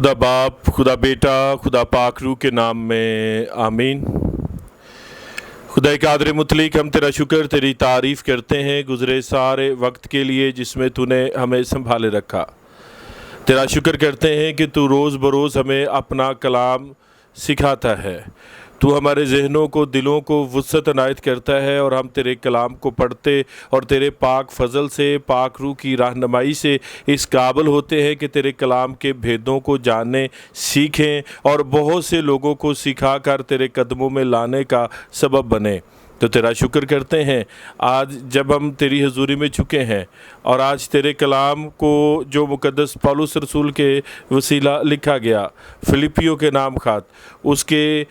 खुदा बाप, खुदा बेटा, खुदा पाक रूह के नाम में आमीन। खुदा कादर मुतलिक, हम तेरा शुक्र, तेरी तारीफ़ करते हैं गुज़रे सारे वक्त के लिए जिसमें तूने हमें संभाले रखा। तेरा शुक्र करते हैं कि तू रोज़ बरोज़ हमें अपना कलाम सिखाता है। तू हमारे जहनों को, दिलों को वुसअत अनायत करता है और हम तेरे कलाम को पढ़ते और तेरे पाक फजल से, पाक रूह की रहनुमाई से इस काबिल होते हैं कि तेरे कलाम के भेदों को जानने, सीखें और बहुत से लोगों को सिखा कर तेरे कदमों में लाने का सबब बने। तो तेरा शुक्र करते हैं आज जब हम तेरी हजूरी में चुके हैं और आज तेरे कलाम को जो मुकद्दस पौलुस रसूल के वसीला लिखा गया, फिलिपियों के नाम खात, उसके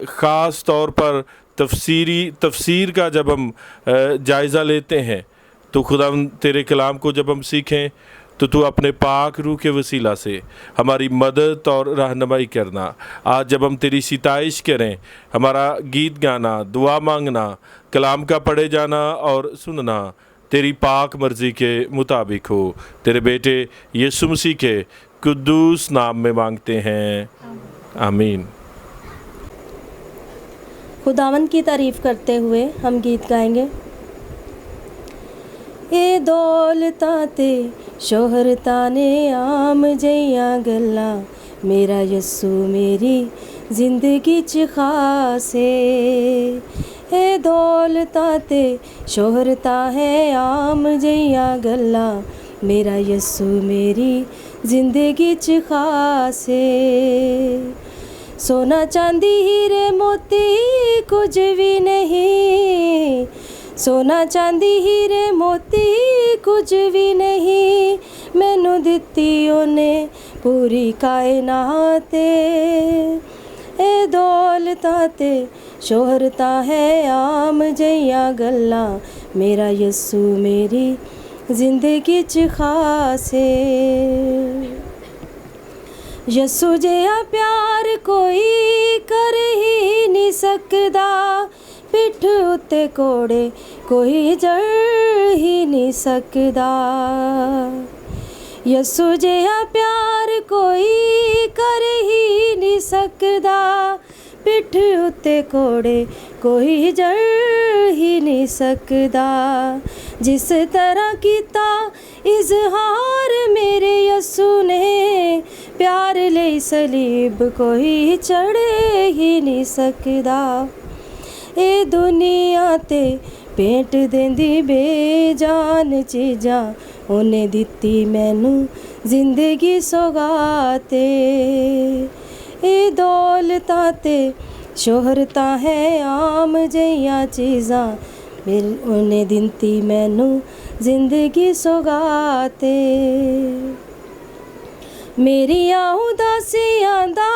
ख़ास तौर पर तफसीर का जब हम जायज़ा लेते हैं तो खुदा तेरे कलाम को जब हम सीखें तो तू अपने पाक रूह के वसीला से हमारी मदद और रहनुमाई करना। आज जब हम तेरी सिताइश करें, हमारा गीत गाना, दुआ मांगना, कलाम का पढ़े जाना और सुनना तेरी पाक मर्ज़ी के मुताबिक हो। तेरे बेटे यीशु मसीह के कुद्दूस नाम में मांगते हैं, आमीन। खुदावन की तारीफ़ करते हुए हम गीत गाएंगे। ए दौलता ते शोहरता ने आम जइयां गल्ला, मेरा यस्सू मेरी जिंदगी च खास है। ए दौलता ते शोहरता है आम जइयां गल्ला, मेरा यस्सू मेरी जिंदगी च खास है। सोना चांदी हीरे मोती कुछ भी नहीं, सोना चांदी हीरे मोती कुछ भी नहीं, मैनू दित्ती ओने पूरी कायनात। ए दौलता ते शोहरता है आम जइयां गल्ला, मेरा यस्सू मेरी जिंदगी च खास है। यस्सू जिहा प्यार कोई कर ही नहीं सकदा, पिठ उत्ते कोड़े कोई जड़ ही नहीं सकदा। यस्सू जिहा प्यार कोई कर ही नहीं सकदा, पिठ उत्ते कोड़े कोई जड़ ही नहीं सकदा। जिस तरह कीता इजहार मेरे यस्सू ने, प्यार ले सलीब कोई चढ़े ही नहीं सकदा। ए दुनिया ते भेंट देंदी बेजान चीज़ां, उन्हें दित्ती मैनू जिंदगी सौगात। ए दौलता ते शोहरता है आम जइयां चीज़ां, उन्हें दित्ती मैनू जिंदगी सौगात। मेरियां उदासियां दा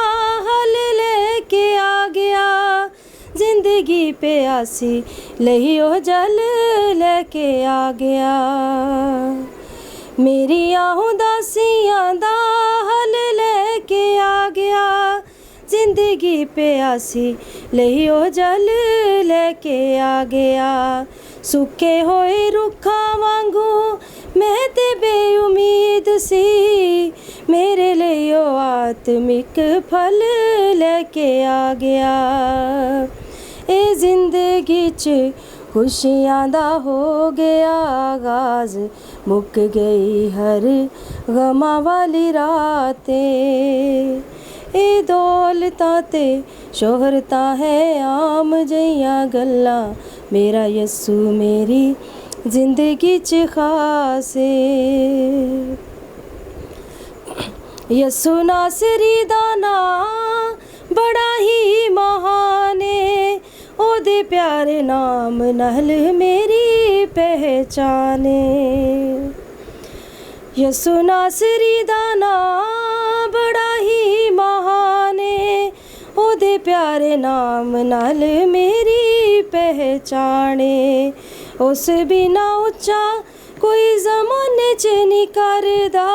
हल लेके आ गया, जिंदगी प्यासी लहियो जल लेके आ गया। मेरियां उदासियां दा हल लेके आ गया, जिंदगी प्यासी लहियो जल लेके आ गया। सुके होए रुखा वांगू मैं ते बेउमीद सी, मेरे लियो आत्मिक फल लेके आ गया। ए जिंदगी च खुशियां दा हो गया आगाज़, मुक गई हर गमा वाली रात। ए दौलता ते शोहरता है आम जइयां गल्ला, मेरा यस्सू मेरी जिंदगी च खास है। यस्सू नासरी दा नां बड़ा ही महान है, ओदे प्यारे नाम नाल मेरी पहचान है। यस्सू नासरी दा नां बड़ा ही महान है, ओदे प्यारे नाम नाल मेरी पहचान है। उस बिना उच्चा कोई ज़माने च नहीं करदा,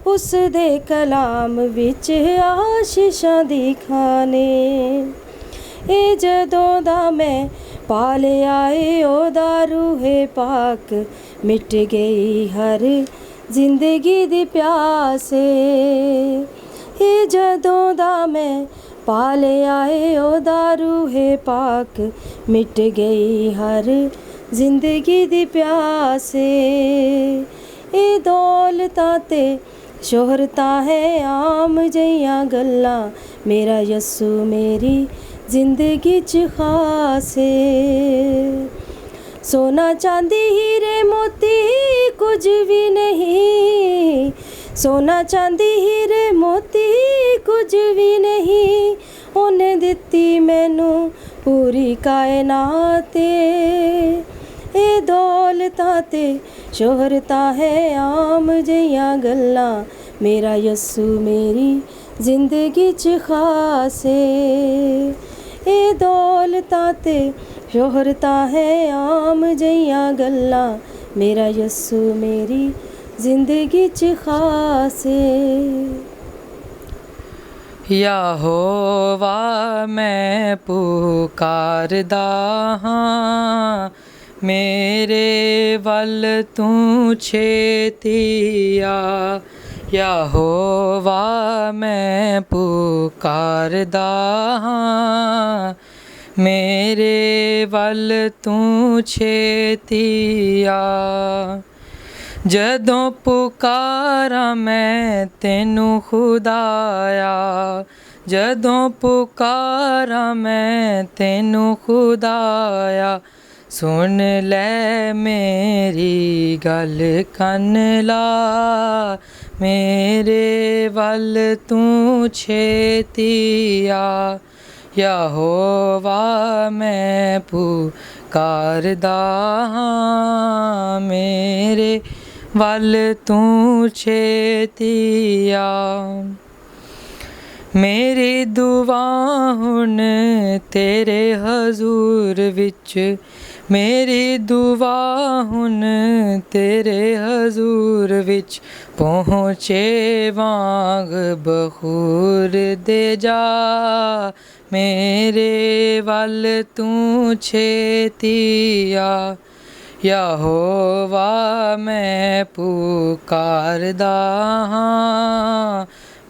उस दे कलाम विच आशीषां दी खाने। ए जदों दा मैं पालिया ए ओदा रूहे पाक, मिट गई हर जिंदगी दी प्यास। ਇਹ ਜਦੋਂ ਦਾ ਮੈਂ ਪਾ ਲਿਆ ਏ ਉਹਦਾ ਰੂਹੇ ਪਾਕ, ਮਿਟ ਗਈ ਹਰ ਜ਼ਿੰਦਗੀ ਦੀ ਪਿਆਸੇ। ਇਹ ਦੌਲਤਾਂ ਤੇ ਸ਼ੋਹਰਤਾਂ ਹੈ ਆਮ ਜਿਹੀਆਂ ਗੱਲਾਂ, ਮੇਰਾ ਯਸੂ ਮੇਰੀ ਜ਼ਿੰਦਗੀ 'ਚ ਖਾਸ ਏ। ਸੋਨਾ ਚਾਂਦੀ ਹੀਰੇ ਮੋਤੀ ਕੁਝ ਵੀ ਨਹੀਂ, ਸੋਨਾ ਚਾਂਦੀ ਹੀਰੇ ਮੋਤੀ ਕੁਝ ਵੀ ਨਹੀਂ, ਉਹਨੇ ਦਿੱਤੀ ਮੈਨੂੰ ਪੂਰੀ ਕਾਇਨਾਤ। ਇਹ ਦੌਲਤਾਂ ਤੇ ਸ਼ੋਹਰਤਾਂ ਹੈ ਆਮ ਜਿਹੀਆਂ ਗੱਲਾਂ, ਮੇਰਾ ਯਸੂ ਮੇਰੀ ਜ਼ਿੰਦਗੀ 'ਚ ਖਾਸ ਏ। ਇਹ ਦੌਲਤਾਂ ਤੇ ਸ਼ੋਹਰਤਾਂ ਹੈ ਆਮ ਜਿਹੀਆਂ ਗੱਲਾਂ, ਮੇਰਾ ਯਸੂ ਮੇਰੀ ਜ਼ਿੰਦਗੀ 'ਚ ਖਾਸ ਏ। ਯਹੋਵਾ ਮੈਂ ਪੁਕਾਰਦਾ ਹਾਂ, ਮੇਰੇ ਵੱਲ ਤੂੰ ਛੇਤੀ ਆ। ਯਹੋਵਾ ਮੈਂ ਪੁਕਾਰਦਾ ਹਾਂ, ਮੇਰੇ ਵੱਲ ਤੂੰ ਛੇਤੀ ਆ। ਜਦੋਂ ਪੁਕਾਰਾਂ ਮੈਂ ਤੈਨੂੰ ਖੁਦਾਇਆ, ਜਦੋਂ ਪੁਕਾਰਾਂ ਮੈਂ ਤੈਨੂੰ ਖੁਦਾਇਆ, ਸੁਣ ਲੈ ਮੇਰੀ ਗੱਲ ਕੰਨ ਲਾ, ਮੇਰੇ ਵੱਲ ਤੂੰ ਛੇਤੀ ਆ। ਯਹੋਵਾ ਮੈਂ ਪੁਕਾਰਦਾ ਹਾਂ, ਮੇਰੇ ਵੱਲ ਤੂੰ ਛੇਤੀ ਆ। ਮੇਰੀ ਦੁਆ ਹੁਣ ਤੇਰੇ ਹਜ਼ੂਰ ਵਿੱਚ, ਮੇਰੀ ਦੁਆ ਹੁਣ ਤੇਰੇ ਹਜ਼ੂਰ ਵਿੱਚ, ਪਹੁੰਚੇ ਵਾਂਗ ਬਖੂਰ ਦੇ ਜਾ, ਮੇਰੇ ਵੱਲ ਤੂੰ ਛੇਤੀ ਆ। ਯਹੋਵਾ ਮੈਂ ਪੁਕਾਰਦਾ ਹਾਂ,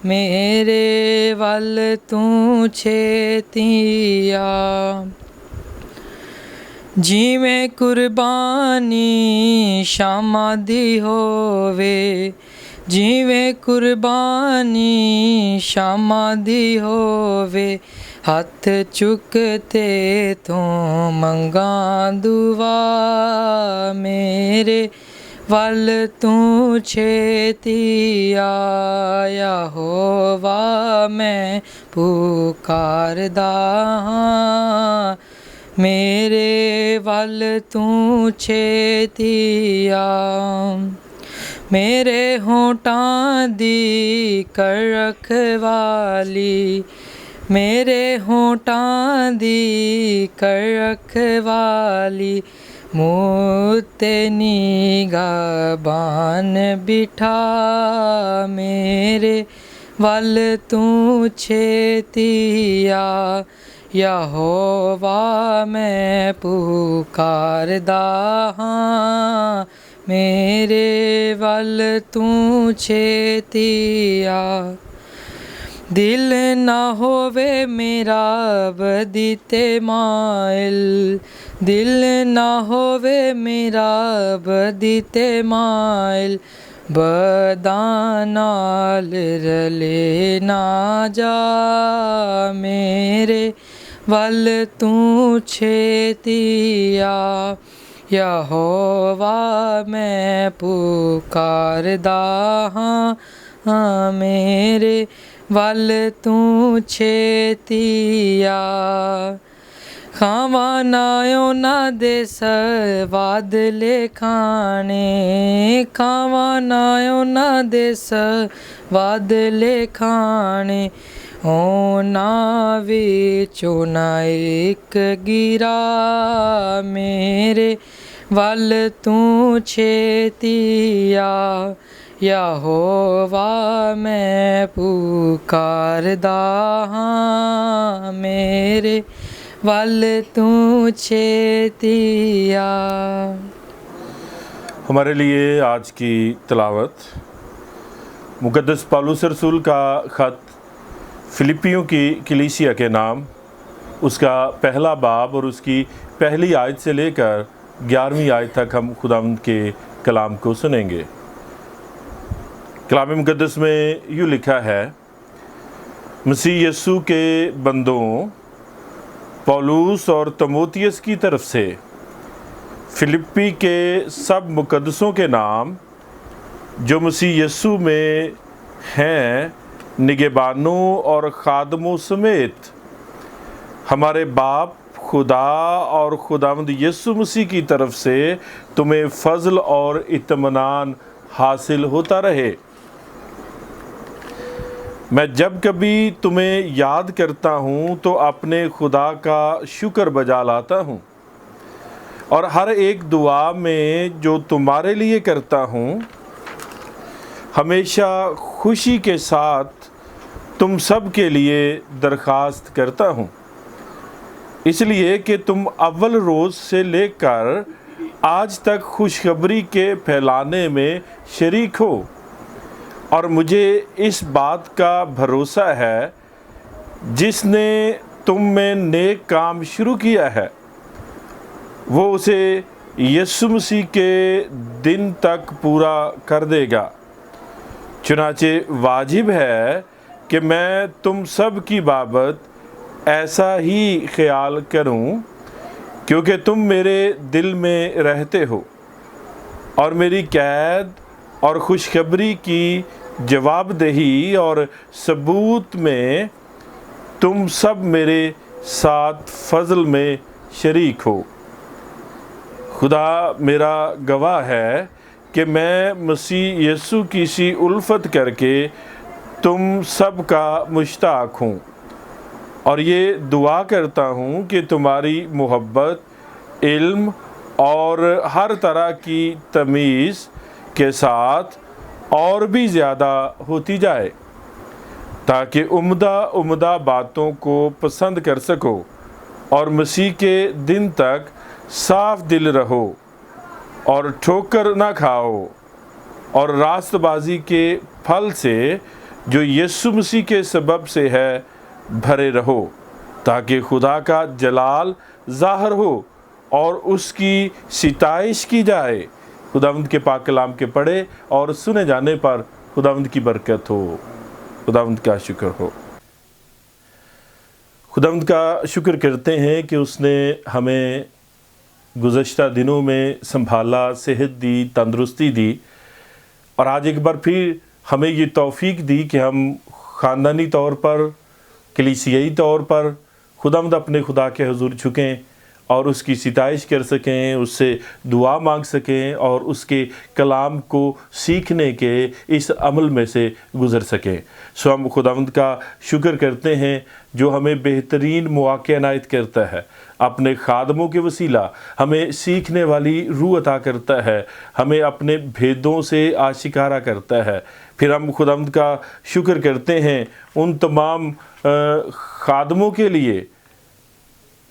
ਮੇਰੇ ਵੱਲ ਤੂੰ ਛੇਤੀ ਆ। ਜਿਵੇਂ ਕੁਰਬਾਨੀ ਸ਼ਾਮਾਂ ਦੀ ਹੋਵੇ, ਜਿਵੇਂ ਕੁਰਬਾਨੀ ਸ਼ਾਮਾਂ ਦੀ ਹੋਵੇ, ਹੱਥ ਚੁੱਕ ਤੇ ਤੂੰ ਮੰਗਾਂ ਦੁਆ, ਮੇਰੇ ਵੱਲ ਤੂੰ ਛੇਤੀ ਆ। ਯਹੋਵਾ ਮੈਂ ਪੁਕਾਰਦਾ ਹਾਂ, ਮੇਰੇ ਵੱਲ ਤੂੰ ਛੇਤੀ ਆ। ਮੇਰੇ ਹੋਂਠਾਂ ਦੀ ਕਰ ਰਖਵਾਲੀ, ਮੇਰੇ ਹੋਂਠਾਂ ਦੀ ਕਰ ਰਖਵਾਲੀ, ਮੂੰਹ ਤੇ ਨਿਗਾਹਬਾਨ ਬਿਠਾ, ਮੇਰੇ ਵੱਲ ਤੂੰ ਛੇਤੀ ਆ। ਯਹੋਵਾ ਮੈਂ ਪੁਕਾਰਦਾ ਹਾਂ, ਮੇਰੇ ਵੱਲ ਤੂੰ ਛੇਤੀ ਆ। ਦਿਲ ਨਾ ਹੋਵੇ ਮੇਰਾ ਬਦੀ ਤੇ ਮਾਇਲ, ਦਿਲ ਨਾ ਹੋਵੇ ਮੇਰਾ ਬਦੀ ਤੇ ਮਾਇਲ, ਬਦਾਂ ਨਾਲ ਰਲੇ ਨਾ ਜਾ, ਮੇਰੇ ਵੱਲ ਤੂੰ ਛੇਤੀ ਆ। ਯਹੋਵਾ ਮੈਂ ਪੁਕਾਰਦਾ ਹਾਂ, ਮੇਰੇ ਵੱਲ ਤੂੰ ਛੇਤੀ ਆ। ਖਾਵਾਂ ਨਾ ਉਹਨਾਂ ਦੇ ਸਵਾਦਲੇ ਖਾਣੇ, ਖਾਵਾਂ ਨਾ ਉਹਨਾਂ ਦੇ ਸਵਾਦਲੇ ਖਾਣੇ, ਉਹਨਾਂ ਵਿੱਚੋਂ ਨਾ ਇੱਕ ਗਿਰਾ, ਮੇਰੇ ਵੱਲ ਤੂੰ ਛੇਤੀ ਆ। ਯਹੋਵਾ ਮੈਂ ਪੁਕਾਰਦਾ ਹਾਂ, ਮੇਰੇ ਵੱਲ तू छेती आ। हमारे लिए आज की तिलावत मुक़द्दस पौलुस रसूल का ख़त फिलिपियों की कलीसिया के नाम, उसका पहला बाब और उसकी पहली आयत से लेकर 11वीं आयत तक हम खुदावंद के कलाम को सुनेंगे। कलाम मुक़द्दस में यूँ लिखा है, मसीह यीशु के बंदों पौलुस और तीमुथियुस की तरफ से फिलिप्पी के सब मुक़द्दसों के नाम जो मसीह यीशु में हैं, निगहबानों और खादमों समेत हमारे बाप खुदा और खुदावंद यीशु मसीह की तरफ से तुम्हें फजल और इत्मीनान हासिल होता रहे। मैं जब कभी तुम्हें याद करता हूँ तो अपने खुदा का शुक्र बजा लाता हूँ और हर एक दुआ में जो तुम्हारे लिए करता हूँ हमेशा खुशी के साथ तुम सब के लिए दरख्वास्त करता हूँ, इसलिए कि तुम अव्वल रोज़ से लेकर आज तक खुशखबरी के फैलाने में शरीक हो और मुझे इस बात का भरोसा है जिसने तुम में नेक काम शुरू किया है वो उसे यीशु मसीह के दिन तक पूरा कर देगा। चुनाचे वाजिब है कि मैं तुम सब की बाबत ऐसा ही ख्याल करूं क्योंकि तुम मेरे दिल में रहते हो और मेरी कैद और खुशखबरी की जवाबदेही और सबूत में तुम सब मेरे साथ फजल में शरीक हो। खुदा मेरा गवाह है कि मैं मसीह यीशु की सी उल्फत करके तुम सब का मुश्ताक हूँ और ये दुआ करता हूँ कि तुम्हारी मोहब्बत, इल्म और हर तरह की तमीज़ के साथ और भी ज़्यादा होती जाए ताकि उम्दा बातों को पसंद कर सको और मसीह के दिन तक साफ दिल रहो और ठोकर ना खाओ और रास्तबाजी के फल से जो यीशु मसीह के सबब से है भरे रहो ताकि खुदा का जलाल ज़ाहिर हो और उसकी सिताइश की जाए। खुदावंद के पाक कलाम के पढ़े और सुने जाने पर खुदावंद की बरकत हो। खुदावंद का शुक्र हो। खुदावंद का शुक्र करते हैं कि उसने हमें गुज़श्ता दिनों में संभाला, सेहत दी, तंदुरुस्ती दी और आज एक बार फिर हमें ये तौफीक दी कि हम ख़ानदानी तौर पर, कलीसियाई तौर पर खुदावंद अपने खुदा के हुज़ूर झुकें और उसकी सिताइश कर सकें, उससे दुआ मांग सकें और उसके कलाम को सीखने के इस अमल में से गुज़र सकें। सो हम खुदावंद का शुक्र करते हैं जो हमें बेहतरीन मौक़े इनायत करता है, अपने खादमों के वसीला हमें सीखने वाली रूह अता करता है, हमें अपने भेदों से आशिकारा करता है। फिर हम खुदावंद का शुक्र करते हैं उन तमाम खादमों के लिए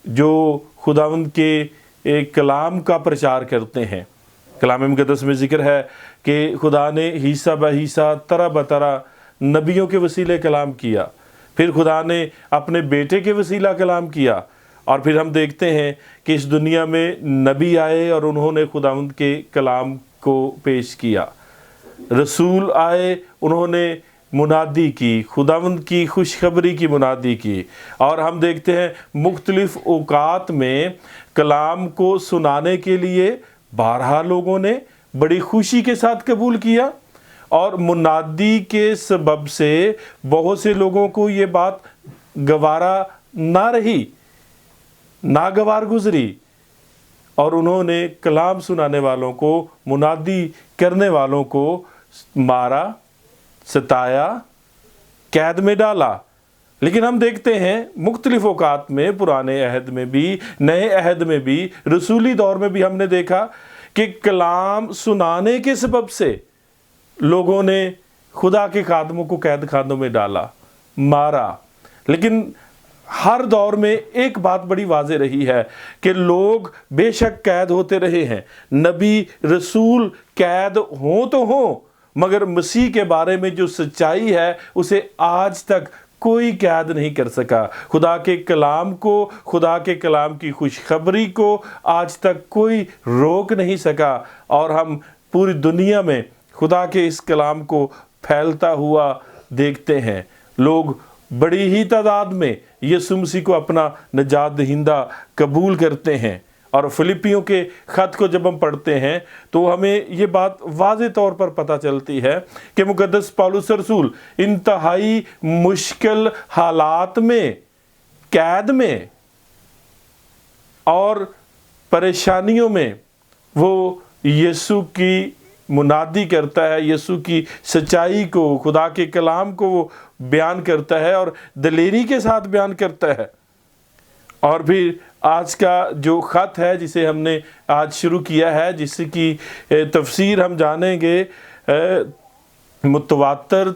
जो खुदावंद के एक कलाम का प्रचार करते हैं। कलाम मुक़द्दस में ज़िक्र है कि खुदा ने हिस्सा ब हिस्सा, तरह ब तरह नबियों के वसीले कलाम किया, फिर खुदा ने अपने बेटे के वसीला कलाम किया और फिर हम देखते हैं कि इस दुनिया में नबी आए और उन्होंने खुदावंद के कलाम को पेश किया। रसूल आए, उन्होंने मुनादी की, खुदावंद की खुशखबरी की मुनादी की और हम देखते हैं मुख्तलिफ़ औक़ात में कलाम को सुनाने के लिए बारहा लोगों ने बड़ी खुशी के साथ कबूल किया और मुनादी के सबब से बहुत से लोगों को ये बात गवारा ना रही, नागवार गुजरी और उन्होंने कलाम सुनाने वालों को, मुनादी करने वालों को मारा, सताया, कैद में डाला। लेकिन हम देखते हैं मुख्तलिफ औक़ात में, पुराने अहद में भी, नए अहद में भी, रसूली दौर में भी हमने देखा कि कलाम सुनाने के सबब से लोगों ने खुदा के खादमों को कैद खानों में डाला, मारा। लेकिन हर दौर में एक बात बड़ी वाज़ेह रही है कि लोग बेशक कैद होते रहे हैं, नबी रसूल कैद हों तो हों, मगर मसीह के बारे में जो सच्चाई है उसे आज तक کوئی قید نہیں کر سکا، خدا کے کلام کو، خدا کے کلام کی خوشخبری کو آج تک کوئی روک نہیں سکا، اور ہم پوری دنیا میں خدا کے اس کلام کو پھیلتا ہوا دیکھتے ہیں۔ لوگ بڑی ہی تعداد میں یسوع مسیح کو اپنا نجات دہندہ قبول کرتے ہیں، اور فلپیوں کے خط کو جب ہم پڑھتے ہیں تو ہمیں یہ بات واضح طور پر پتہ چلتی ہے کہ مقدس پولس رسول انتہائی مشکل حالات میں، قید میں اور پریشانیوں میں وہ یسوع کی منادی کرتا ہے، یسوع کی سچائی کو، خدا کے کلام کو وہ بیان کرتا ہے اور دلیری کے ساتھ بیان کرتا ہے۔ اور پھر آج کا جو خط ہے جسے ہم نے آج شروع کیا ہے، جس کی تفسیر ہم جانیں گے متواتر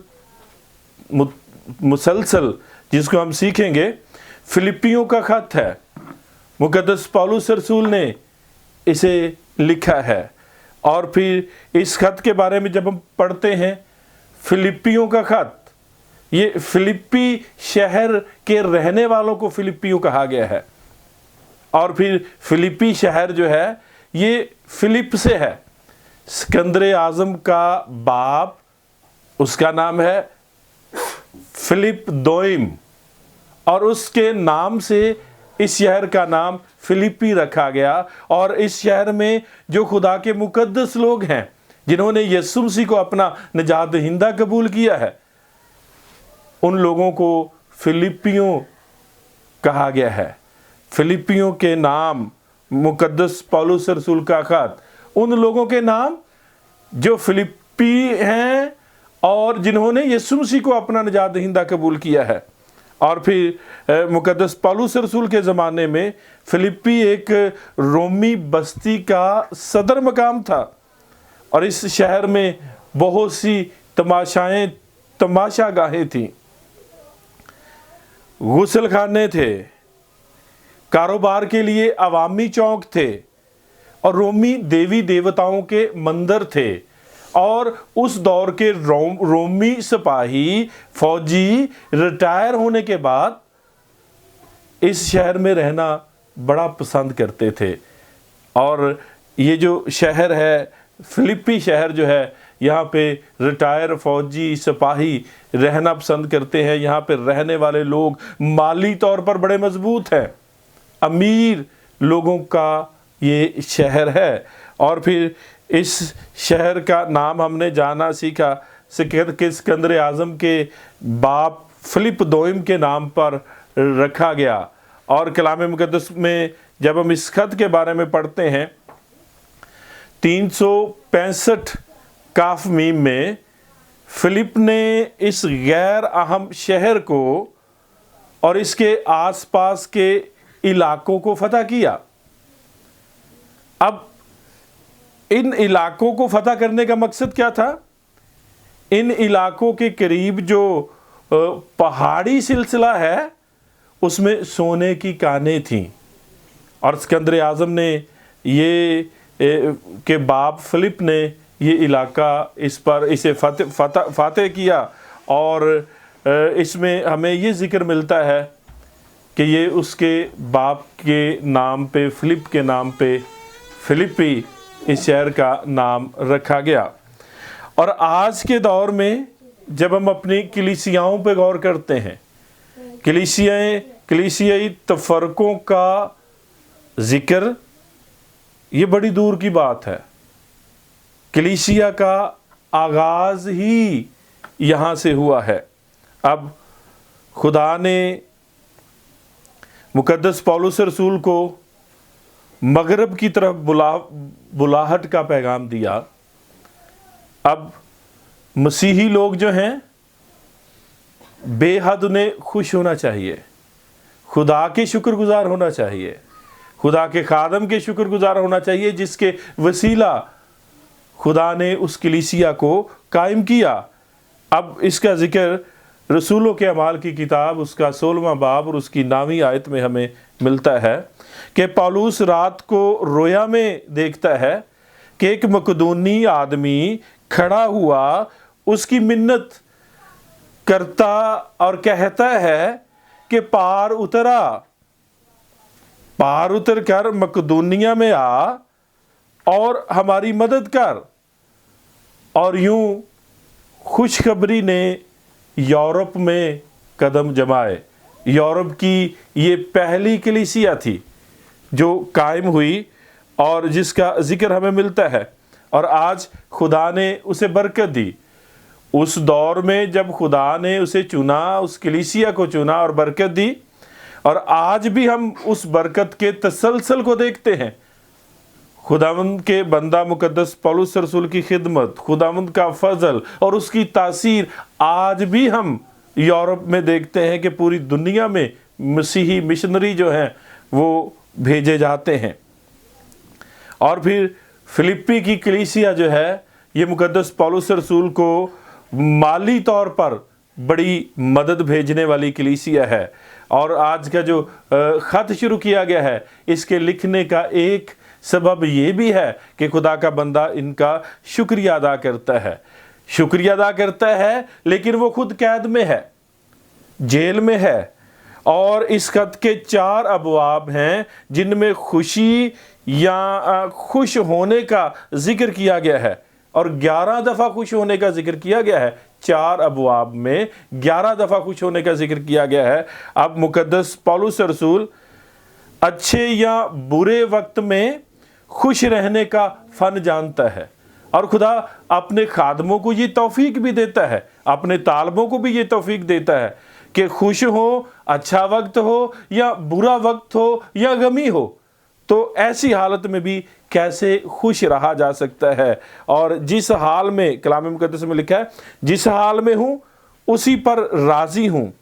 مسلسل، جس کو ہم سیکھیں گے، فلپیوں کا خط ہے۔ مقدس پولس رسول نے اسے لکھا ہے، اور پھر اس خط کے بارے میں جب ہم پڑھتے ہیں، فلپیوں کا خط، یہ فلپی شہر کے رہنے والوں کو فلپیوں کہا گیا ہے، اور پھر فلپی شہر جو ہے یہ فلپ سے ہے۔ اسکندر اعظم کا باپ، اس کا نام ہے فلپ دوئم، اور اس کے نام سے اس شہر کا نام فلپی رکھا گیا، اور اس شہر میں جو خدا کے مقدس لوگ ہیں، جنہوں نے یسوع مسیح کو اپنا نجات دہندہ قبول کیا ہے، ان لوگوں کو فلپیوں کہا گیا ہے۔ فلپیوں کے نام، مقدس پولس رسول کا خط، ان لوگوں کے نام جو فلپی ہیں اور جنہوں نے یسوع مسیح کو اپنا نجات دہندہ قبول کیا ہے۔ اور پھر مقدس پولس رسول کے زمانے میں فلپی ایک رومی بستی کا صدر مقام تھا، اور اس شہر میں بہت سی تماشا گاہیں تھیں، غسل خانے تھے، کاروبار کے لیے عوامی چوک تھے، اور رومی دیوی دیوتاؤں کے مندر تھے، اور اس دور کے رومی سپاہی فوجی ریٹائر ہونے کے بعد اس شہر میں رہنا بڑا پسند کرتے تھے۔ اور یہ جو شہر ہے، فلپی شہر جو ہے، یہاں پہ ریٹائر فوجی سپاہی رہنا پسند کرتے ہیں۔ یہاں پہ رہنے والے لوگ مالی طور پر بڑے مضبوط ہیں، امیر لوگوں کا یہ شہر ہے۔ اور پھر اس شہر کا نام ہم نے جانا سیکھا کہ اسکندر اعظم کے باپ فلپ دوئم کے نام پر رکھا گیا۔ اور کلام مقدس میں جب ہم اس خط کے بارے میں پڑھتے ہیں، 365 کاف میم میں فلپ نے اس غیر اہم شہر کو اور اس کے آس پاس کے علاقوں کو فتح کیا۔ اب ان علاقوں کو فتح کرنے کا مقصد کیا تھا؟ ان علاقوں کے قریب جو پہاڑی سلسلہ ہے، اس میں سونے کی کانیں تھیں، اور اسکندر اعظم نے یہ کے باپ فلپ نے یہ علاقہ اسے فتح کیا۔ اور اس میں ہمیں یہ ذکر ملتا ہے کہ یہ اس کے باپ کے نام پہ، فلپ کے نام پہ فلپی اس شہر کا نام رکھا گیا۔ اور آج کے دور میں جب ہم اپنی کلیسیاؤں پہ غور کرتے ہیں، کلیسیائی تفرقوں کا ذکر یہ بڑی دور کی بات ہے۔ کلیسیا کا آغاز ہی یہاں سے ہوا ہے۔ اب خدا نے مقدس پولس رسول کو مغرب کی طرف بلاہٹ کا پیغام دیا۔ اب مسیحی لوگ جو ہیں بے حد انہیں خوش ہونا چاہیے، خدا کے شکر گزار ہونا چاہیے، خدا کے خادم کے شکر گزار ہونا چاہیے، جس کے وسیلہ خدا نے اس کلیسیا کو قائم کیا۔ اب اس کا ذکر رسولوں کے اعمال کی کتاب، اس کا 16واں باب اور اس کی 9ویں آیت میں ہمیں ملتا ہے کہ پولس رات کو رویا میں دیکھتا ہے کہ ایک مقدونی آدمی کھڑا ہوا اس کی منت करता और कहता है कि पार उतर कर मकदूनिया में आ और हमारी मदद कर। और यूं खुशखबरी ने यूरोप में कदम जमाए। यूरोप की ये पहली कलीसिया थी जो कायम हुई और जिसका जिक्र हमें मिलता है, और आज खुदा ने उसे बरकत दी। उस दौर में जब खुदा ने उसे चुना, उस कलीसिया को चुना और बरकत दी, और आज भी हम उस बरकत के तसलसल को देखते हैं। खुदावंद के बंदा मुकद्दस पौलुस रसूल की खिदमत, खुदावंद का फजल और उसकी तासीर आज भी हम यूरोप में देखते हैं कि पूरी दुनिया में मसीही मिशनरी जो हैं वो भेजे जाते हैं। और फिर फिलिप्पी की कलीसिया जो है, ये मुकद्दस पौलुस रसूल को माली तौर पर बड़ी मदद भेजने वाली कलीसिया है। और आज का जो ख़त शुरू किया गया है, इसके लिखने का एक सबब ये भी है कि खुदा का बंदा इनका शुक्रिया अदा करता है, लेकिन वो खुद कैद में है, जेल में है। और इस खत के 4 अबवाब हैं जिनमें खुशी या खुश होने का जिक्र किया गया है, और 11 दफ़ा खुश होने का जिक्र किया गया है। 4 अबवाब में 11 दफ़ा खुश होने का जिक्र किया गया है। अब मुकद्दस पौलुस रसूल अच्छे या बुरे वक्त में खुश रहने का फ़न जानता है, और खुदा अपने खादमों को ये तौफीक भी देता है, अपने तालबों को भी ये तौफीक देता है कि खुश हो, अच्छा वक्त हो या बुरा वक्त हो या गमी हो, तो ऐसी हालत में भी कैसे खुश रहा जा सकता है। और जिस हाल में, कलाम मुकद्दस में लिखा है, जिस हाल में हूँ उसी पर राज़ी हूँ।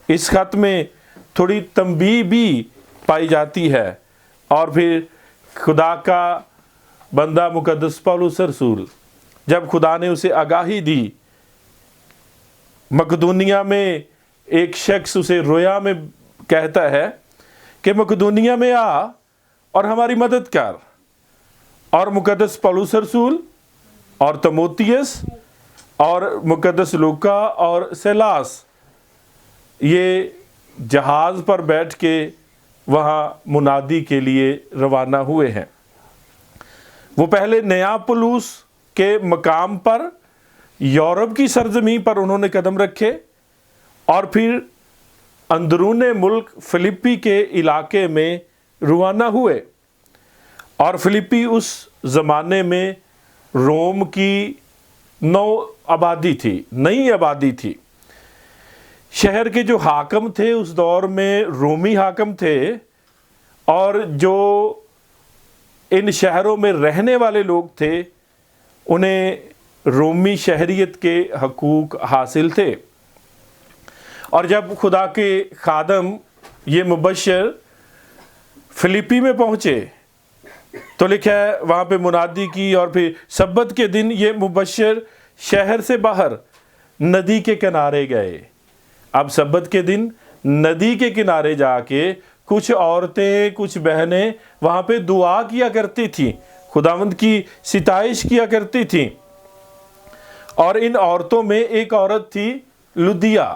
इस खत में थोड़ी तंबीह भी पाई जाती है। और फिर खुदा का बंदा मुकद्दस पौलुस रसूल, जब खुदा ने उसे आगाही दी, मकदूनिया में एक शख्स उसे रोया में कहता है कि मकदूनिया में आ और हमारी मदद कर। और मुकद्दस पौलुस रसूल और तीमुथियुस और मुकद्दस लूका और सीलास ये जहाज़ पर बैठ के वहाँ मुनादी के लिए रवाना हुए हैं। वो पहले नेयापुलुस के मकाम पर, यूरोप की सरजमीं पर उन्होंने कदम रखे, और फिर अंदरूने मुल्क फिलिप्पी के इलाके में रवाना हुए। और फिलिप्पी उस ज़माने में रोम की नई आबादी थी। शहर के जो हाकम थे उस दौर में रोमी हाकम थे, और जो इन शहरों में रहने वाले लोग थे उन्हें रोमी शहरियत के हकूक़ हासिल थे। और जब खुदा के खादम ये मुबश्शिर फिलिप्पी में पहुँचे तो लिखा है वहाँ पे मुनादी की, और फिर सब्बत के दिन ये मुबश्शिर शहर से बाहर नदी के किनारे गए। अब सब्बत के दिन नदी के किनारे जाके कुछ औरतें, कुछ बहनें वहाँ पे दुआ किया करती थी, खुदावंद की सिताइश किया करती थी। और इन औरतों में एक औरत थी लुदिया।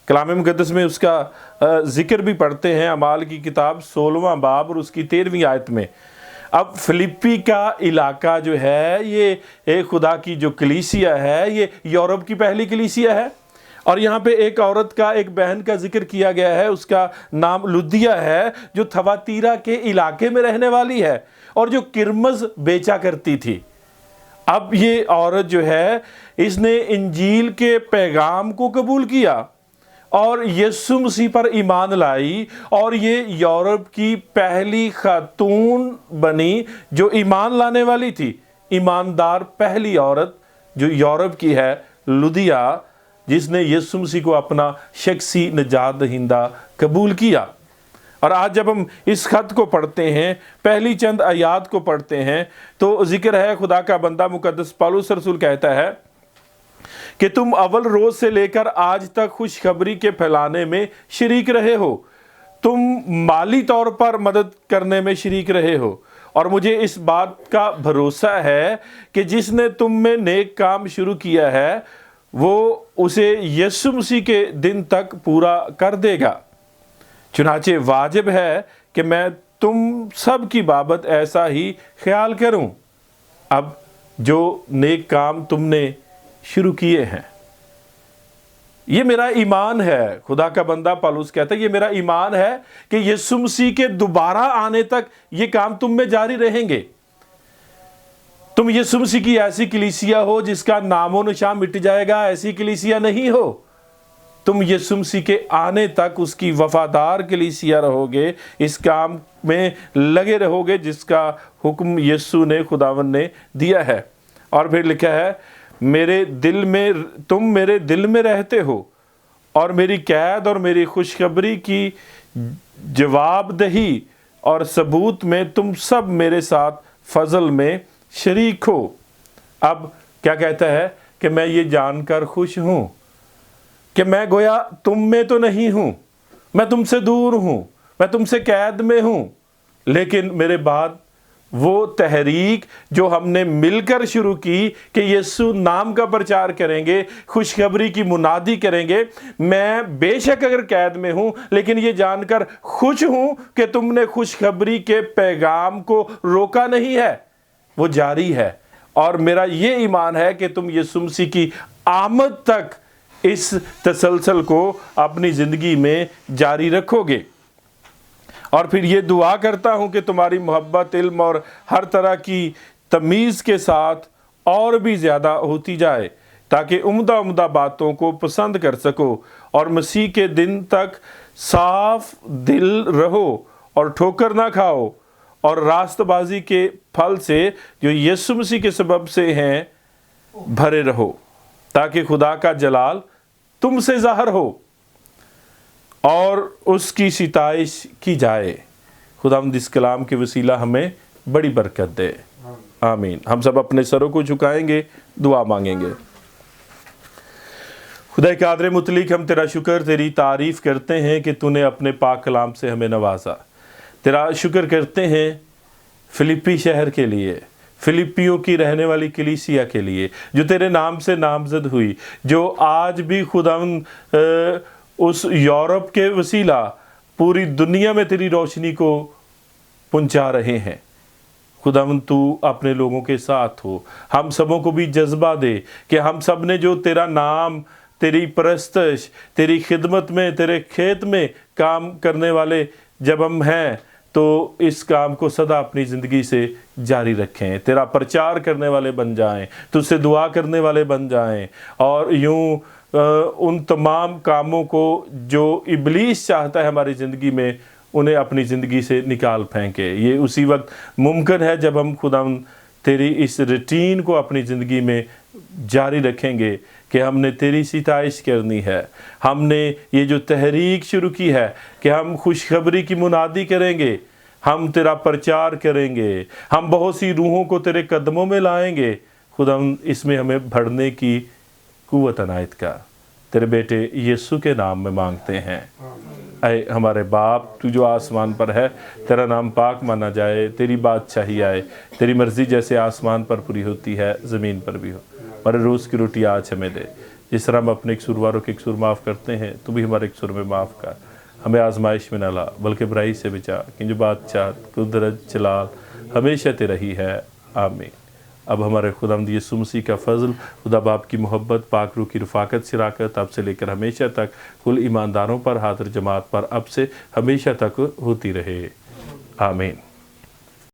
कलाम मुकद्दस में उसका जिक्र भी पढ़ते हैं, अमाल की किताब 16वां बाब और उसकी 13वीं आयत में। अब फिलिप्पी का इलाका जो है, ये खुदा की जो कलीसिया है, ये यूरोप की पहली कलीसिया है। और यहाँ पे एक औरत का, एक बहन का जिक्र किया गया है, उसका नाम लुदिया है, जो थवातीरा के इलाके में रहने वाली है और जो किरमज बेचा करती थी। अब ये औरत जो है, इसने इंजील के पैगाम को कबूल किया और यीशु मसीह पर ईमान लाई, और ये यूरोप की पहली खातून बनी जो ईमान लाने वाली थी। ईमानदार पहली औरत जो यूरोप की है, लुदिया, जिसने यीशु मसीह को अपना शख्सी निजात दहिंदा कबूल किया। और आज जब हम इस खत को पढ़ते हैं, पहली चंद आयात को पढ़ते हैं, तो जिक्र है, खुदा का बंदा मुकद्दस पौलुस रसूल कहता है कि तुम अव्वल रोज़ से लेकर आज तक खुशखबरी के फैलाने में शरीक रहे हो, तुम माली तौर पर मदद करने में शरीक रहे हो, और मुझे इस बात का भरोसा है कि जिसने तुम में नेक काम शुरू किया है वो उसे यीशु मसीह के दिन तक पूरा कर देगा। चुनाचे वाजिब है कि मैं तुम सब की बाबत ऐसा ही ख्याल करूं। अब जो नेक काम तुमने शुरू किए हैं, ये मेरा ईमान है। खुदा का बंदा पौलुस कहता है ये मेरा ईमान है कि यीशु मसीह के दोबारा आने तक ये काम तुम में जारी रहेंगे। तुम यीशु मसीह की ऐसी कलीसिया हो जिसका नामो निशान मिट जाएगा, ऐसी कलीसिया नहीं हो। तुम यीशु मसीह के आने तक उसकी वफादार कलीसिया रहोगे, इस काम में लगे रहोगे जिसका हुक्म यीशु ने, खुदावन ने दिया है। और फिर लिखा है तुम मेरे दिल में रहते हो और मेरी कैद और मेरी खुशखबरी की जवाबदही और सबूत में तुम सब मेरे साथ फजल में शरीक हो। अब क्या कहता है कि मैं ये जानकर खुश हूँ कि मैं गोया तुम में तो नहीं हूँ, मैं तुमसे दूर हूँ, मैं तुमसे कैद में हूँ, लेकिन मेरे बाद वो तहरीक जो हमने मिलकर शुरू की कि यीशु नाम का प्रचार करेंगे, खुशखबरी की मुनादी करेंगे, मैं बेशक अगर कैद में हूँ लेकिन ये जानकर खुश हूँ कि तुमने खुशखबरी के पैगाम को रोका नहीं है, वो जारी है। और मेरा ये ईमान है कि तुम यीशु मसीह की आमद तक इस तसलसल को अपनी ज़िंदगी में जारी रखोगे। और फिर ये दुआ करता हूँ कि तुम्हारी मोहब्बत, इल्म और हर तरह की तमीज़ के साथ और भी ज़्यादा होती जाए, ताकि उम्दा उम्दा बातों को पसंद कर सको और मसीह के दिन तक साफ दिल रहो और ठोकर ना खाओ और रास्तबाजी के फल से जो यीशु मसीह के सबब से हैं भरे रहो, ताकि खुदा का जलाल तुमसे ज़ाहिर हो और उसकी सिताइश की जाए। खुदावंद इस कलाम के वसीला हमें बड़ी बरकत दे, आमीन। हम सब अपने सरों को झुकाएंगे, दुआ मांगेंगे। खुदा कादर मुतलिक, हम तेरा शुक्र, तेरी तारीफ़ करते हैं कि तूने अपने पाक कलाम से हमें नवाजा। तेरा शुक्र करते हैं फिलिप्पी शहर के लिए, फिलिपियों की रहने वाली कलीसिया के लिए जो तेरे नाम से नामजद हुई, जो आज भी खुदावंद उस यूरोप के वसीला पूरी दुनिया में तेरी रोशनी को पहुंचा रहे हैं। खुदावंद तू अपने लोगों के साथ हो, हम सबों को भी जज्बा दे कि हम सब ने जो तेरा नाम, तेरी परस्तश, तेरी खिदमत में, तेरे खेत में काम करने वाले जब हम हैं तो इस काम को सदा अपनी ज़िंदगी से जारी रखें, तेरा प्रचार करने वाले बन जाएं, तुझसे दुआ करने वाले बन जाएं और यूं उन तमाम कामों को जो इब्लीस चाहता है हमारी ज़िंदगी में, उन्हें अपनी ज़िंदगी से निकाल फेंके। ये उसी वक्त मुमकिन है जब हम खुदा तेरी इस रूटीन को अपनी ज़िंदगी में जारी रखेंगे कि हमने तेरी सिताइश करनी है, हमने ये जो तहरीक शुरू की है कि हम खुशखबरी की मुनादी करेंगे, हम तेरा प्रचार करेंगे, हम बहुत सी रूहों को तेरे कदमों में लाएंगे। खुदा इसमें हमें बढ़ने की कुव्वत अनायत का तेरे बेटे यीशु के नाम में मांगते हैं। ऐ हमारे बाप, तू जो आसमान पर है, तेरा नाम पाक माना जाए, तेरी बादशाही आए, तेरी मर्ज़ी जैसे आसमान पर पूरी होती है ज़मीन पर भी हो। हमारे रोज़ की रोटी आज हमें दे, जिस तरह हम अपने कसूरवारों के कसूर माफ़ करते हैं, तू भी हमारे कसूर में माफ़ कर। हमें आजमाइश में न ला बल्कि बुराई से बचा, कि जो बादशाह, कुदरत, जलाल हमेशा तेरा ही है, आमीन। अब हमारे खुदावंद यीशु मसीह का फजल, खुदा बाप की मोहब्बत, पाक रूह की रफ़ाकत, शराकत अब से लेकर हमेशा तक कुल ईमानदारों पर, हाज़िर जमात पर अब से हमेशा तक होती रहे, आमीन।